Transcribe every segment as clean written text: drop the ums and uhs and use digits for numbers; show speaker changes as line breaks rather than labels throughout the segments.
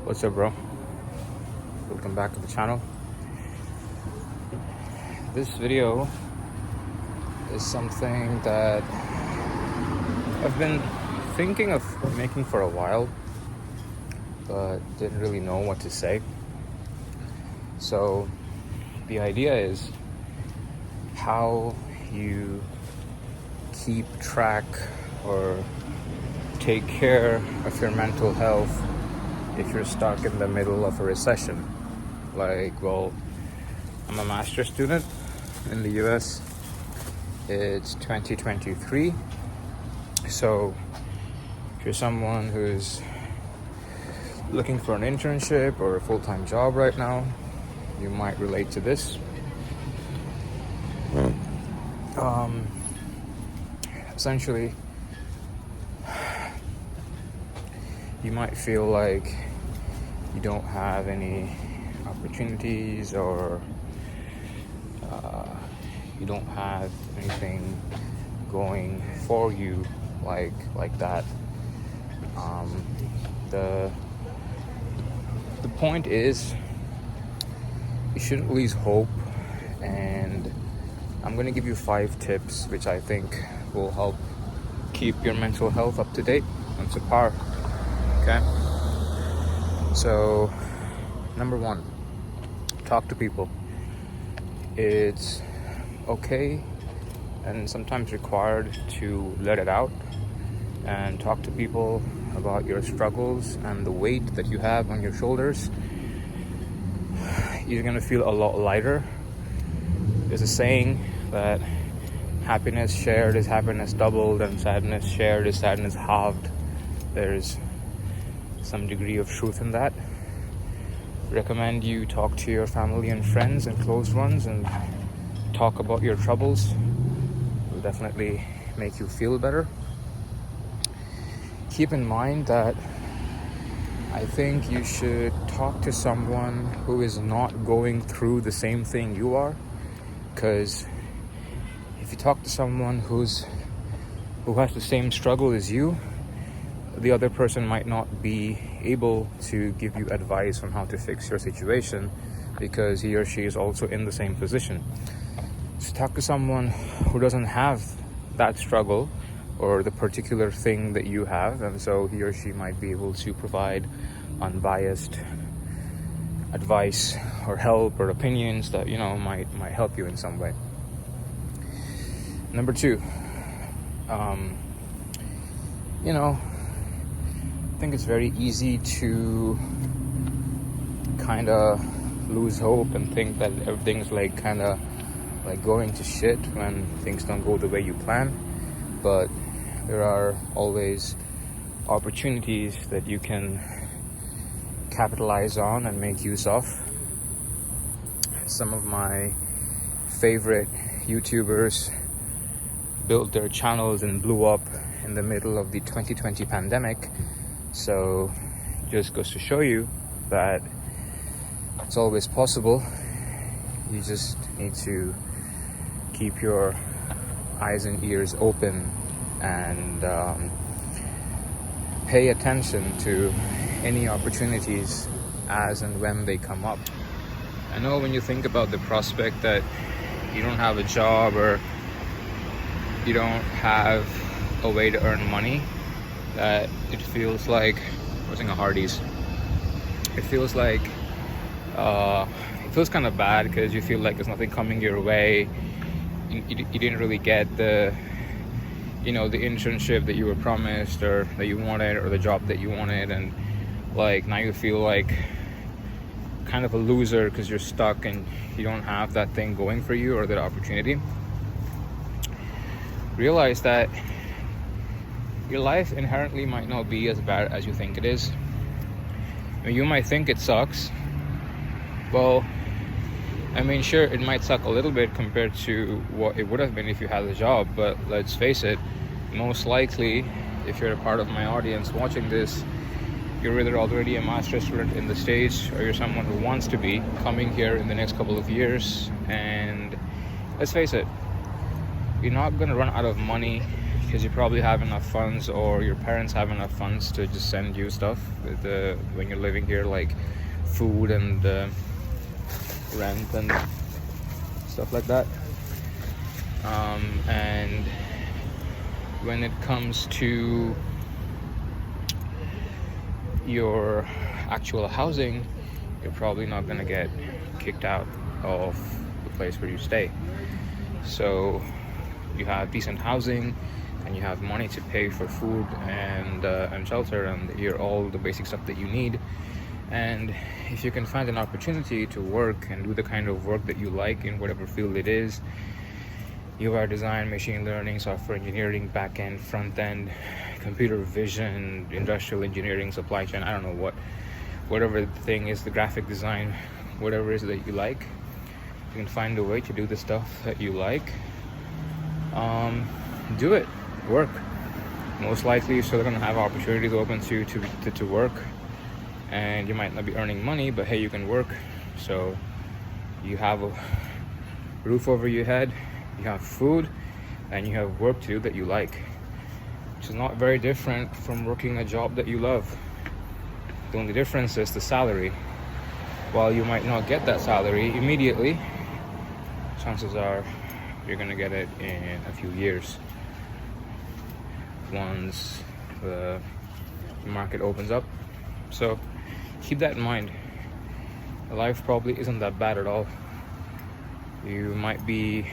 What's up, bro? Welcome back to the channel. This video is something that I've been thinking of making for a while, but didn't really know what to say. So the idea is how you keep track or take care of your mental health if you're stuck in the middle of a recession. I'm a master's student in the US. It's 2023. So if you're someone who's looking for an internship or a full-time job right now, you might relate to this. Essentially, you might feel like you don't have any opportunities, or you don't have anything going for you like that. The point is, you shouldn't lose hope, and I'm going to give you 5 tips which I think will help keep your mental health up to date and to par. Okay? So, number 1, talk to people. It's okay and sometimes required to let it out and talk to people about your struggles and the weight that you have on your shoulders. You're gonna feel a lot lighter. There's a saying that happiness shared is happiness doubled, and sadness shared is sadness halved. There's some degree of truth in that. Recommend you talk to your family and friends and close ones and talk about your troubles. It will definitely make you feel better. Keep in mind that I think you should talk to someone who is not going through the same thing you are, because if you talk to someone who has the same struggle as you, the other person might not be able to give you advice on how to fix your situation, because he or she is also in the same position. So talk to someone who doesn't have that struggle or the particular thing that you have, and so he or she might be able to provide unbiased advice or help or opinions that might help you in some way. Number 2, I think it's very easy to kind of lose hope and think that everything's kind of going to shit when things don't go the way you plan. But there are always opportunities that you can capitalize on and make use of. Some of my favorite YouTubers built their channels and blew up in the middle of the 2020 pandemic. So just goes to show you that it's always possible. You just need to keep your eyes and ears open and pay attention to any opportunities as and when they come up. I know when you think about the prospect that you don't have a job or you don't have a way to earn money, that it feels like wasn't a Hardee's. It feels like it feels kind of bad, because you feel like there's nothing coming your way. You didn't really get the the internship that you were promised or that you wanted, or the job that you wanted, and now you feel like kind of a loser because you're stuck and you don't have that thing going for you or that opportunity. Realize that your life inherently might not be as bad as you think it is. You might think it sucks. Well, sure, it might suck a little bit compared to what it would have been if you had a job, but let's face it, most likely, if you're a part of my audience watching this, you're either already a master's student in the States, or you're someone who wants to be coming here in the next couple of years. And let's face it, you're not going to run out of money because you probably have enough funds, or your parents have enough funds to just send you stuff when you're living here, like food and rent and stuff like that. And when it comes to your actual housing, you're probably not going to get kicked out of the place where you stay. So you have decent housing, and you have money to pay for food and shelter and all the basic stuff that you need. And if you can find an opportunity to work and do the kind of work that you like in whatever field it is, UI design, machine learning, software engineering, back-end, front-end, computer vision, industrial engineering, supply chain, I don't know whatever the thing is, the graphic design, whatever it is that you like, you can find a way to do the stuff that you like. Do it. Work. Most likely you're still going to have opportunities open to work, and you might not be earning money, but hey, you can work. So you have a roof over your head, you have food, and you have work to do that you like, which is not very different from working a job that you love. The only difference is the salary. While you might not get that salary immediately, chances are you're going to get it in a few years once the market opens up. So keep that in mind. Life probably isn't that bad at all. You might be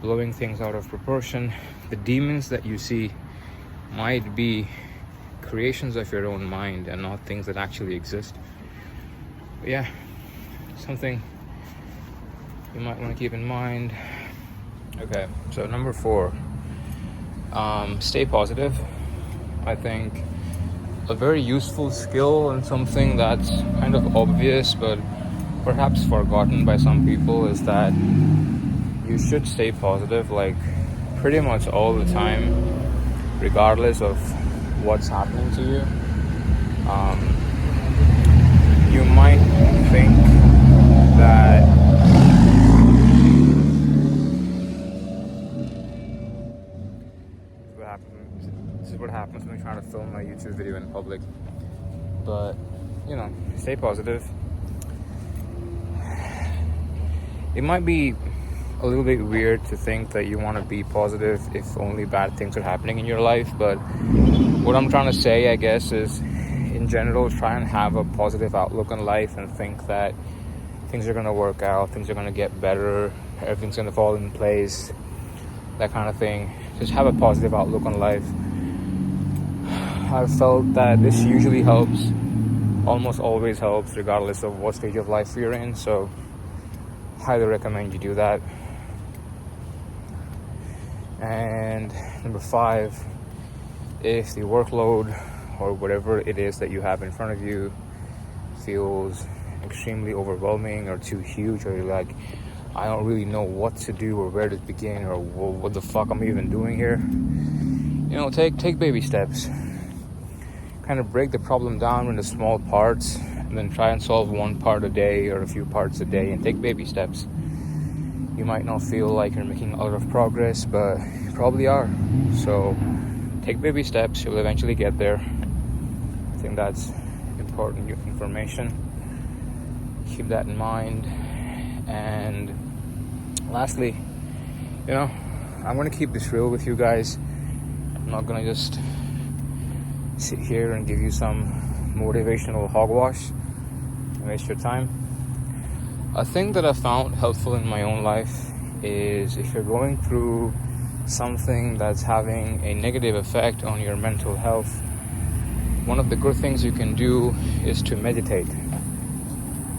blowing things out of proportion. The demons that you see might be creations of your own mind and not things that actually exist. But yeah, something you might want to keep in mind. Okay, so number 4, stay positive. I think a very useful skill and something that's kind of obvious but perhaps forgotten by some people is that you should stay positive, like pretty much all the time, regardless of what's happening to you. You might think that this is what happens when we try to film my YouTube video in public. But stay positive. It might be a little bit weird to think that you want to be positive if only bad things are happening in your life, but what I'm trying to say, I guess, is in general, try and have a positive outlook on life and think that things are going to work out, things are going to get better, everything's going to fall in place, that kind of thing. Just have a positive outlook on life. I've felt that this usually helps, almost always helps, regardless of what stage of life you're in, so highly recommend you do that. And number 5, if the workload or whatever it is that you have in front of you feels extremely overwhelming or too huge, or you're like, I don't really know what to do or where to begin, or what the fuck am I even doing here, take baby steps. Kind of break the problem down into small parts, and then try and solve one part a day or a few parts a day, and take baby steps. You might not feel like you're making a lot of progress, but you probably are. So take baby steps, you'll eventually get there. I think that's important information. Keep that in mind. And lastly, I'm going to keep this real with you guys. I'm not going to just sit here and give you some motivational hogwash and waste your time. A thing that I found helpful in my own life is if you're going through something that's having a negative effect on your mental health, one of the good things you can do is to meditate.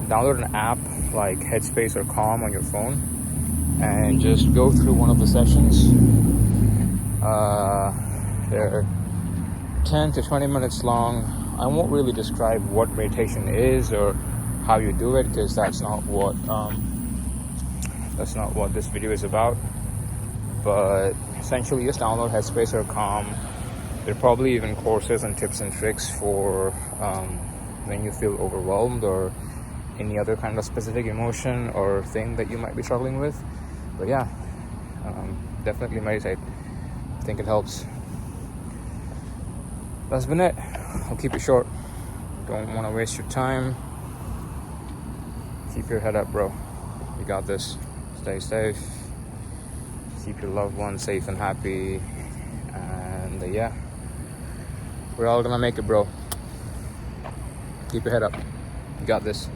Download an app like Headspace or Calm on your phone and just go through one of the sessions. They're 10 to 20 minutes long. I won't really describe what meditation is or how you do it, because that's not what this video is about. But essentially, just download Headspace or Calm. There are probably even courses and tips and tricks for when you feel overwhelmed or any other kind of specific emotion or thing that you might be struggling with. But yeah, definitely meditate. think it helps. That's been it. I'll keep it short. Don't want to waste your time. Keep your head up, bro. You got this. Stay safe. Keep your loved ones safe and happy. And yeah, we're all gonna make it, bro. Keep your head up. You got this.